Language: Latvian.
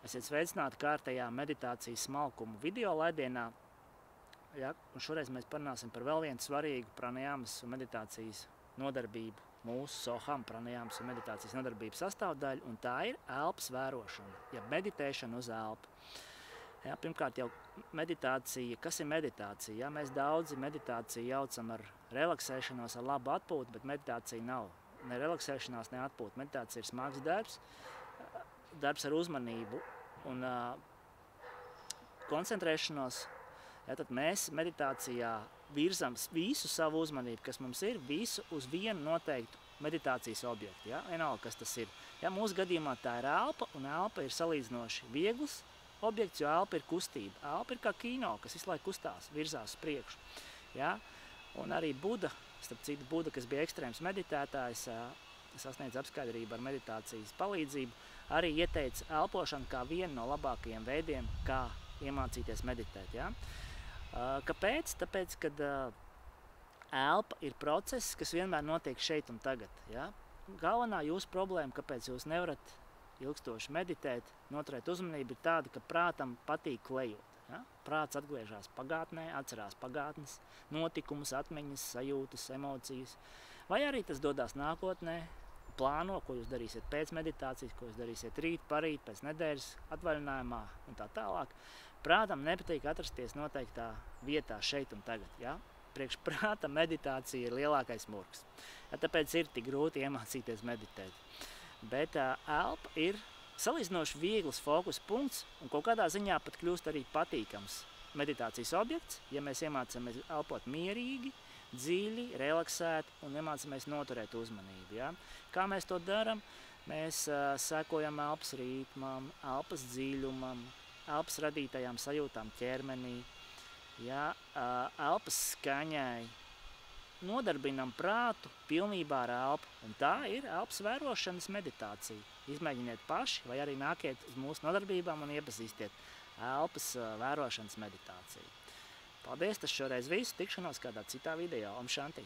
Esiet sveicināti kārtējā meditācijas smalkumu video laidienā. Ja, un šoreiz mēs parunāsim par vēl vienu svarīgu pranajāmas un meditācijas nodarbību, mūsu soham pranajāmas un meditācijas nodarbības sastāvdaļu, un tā ir elpas vērošana, ja meditēšana uz elpu. Ja, pirmkārt jau meditācija, kas ir meditācija? Ja, mēs daudzi meditāciju jaucam ar relaksēšanos, ar labu atpūtu, bet meditācija nav ne relaksēšanās, ne atpūta. Meditācija ir smags darbs, darbs ar uzmanību un koncentrēšanos. Ja, tad mēs meditācijā virzam visu savu uzmanību, kas mums ir, visu uz vienu noteiktu meditācijas objektu. Ja? Vienalga, kas tas ir. Ja, mūsu gadījumā tā ir elpa, un elpa ir salīdzinoši viegls objekts, jo elpa ir kustība. Elpa ir kā kino, kas visu laiku kustās, virzās uz priekšu. Ja? Un arī Buda, starp citu Buda, kas bija ekstrēms meditētājs, sasniedz apskaidrību ar meditācijas palīdzību, arī ieteica elpošanu kā vienu no labākajiem veidiem, kā iemācīties meditēt. Ja? Kāpēc? Tāpēc, kad elpa ir process, kas vienmēr notiek šeit un tagad. Ja? Galvenā jūsu problēma, kāpēc jūs nevarat ilgstoši meditēt, noturēt uzmanību, ir tāda, ka prātam patīk klejot. Ja? Prāts atgriežas pagātnē, atcerās pagātnes, notikumus, atmiņas, sajūtas, emocijas. Vai arī tas dodās nākotnē, plāno, ko jūs darīsiet pēc meditācijas, ko jūs darīsiet rīt, parīt, pēc nedēļas atvaļinājumā un tā tālāk. Prātam nepatīk atrasties noteiktā vietā šeit un tagad. Ja? Priekš prāta meditācija ir lielākais murgs. Ja, tāpēc ir tik grūti iemācīties meditēt. Bet elpa ir salīdzinoši viegls fokus punkts un kaut kādā ziņā pat kļūst arī patīkams meditācijas objekts, ja mēs iemācāmies elpot mierīgi, dziļi, relaksēti un iemācāmies noturēt uzmanību. Ja? Kā mēs to darām? Mēs sekojam elpas ritmam, elpas dziļumam, elpas radītajām sajūtām ķermenī, ja? Elpas skaņai. Nodarbinam prātu pilnībā ar elpu, un tā ir elpas vērošanas meditācija. Izmēģiniet paši, vai arī nākiet uz mūsu nodarbībām un iepazīstiet elpas vērošanas meditāciju. Paldies, tas šoreiz viss, tikšanos kādā citā video. Om Šanti!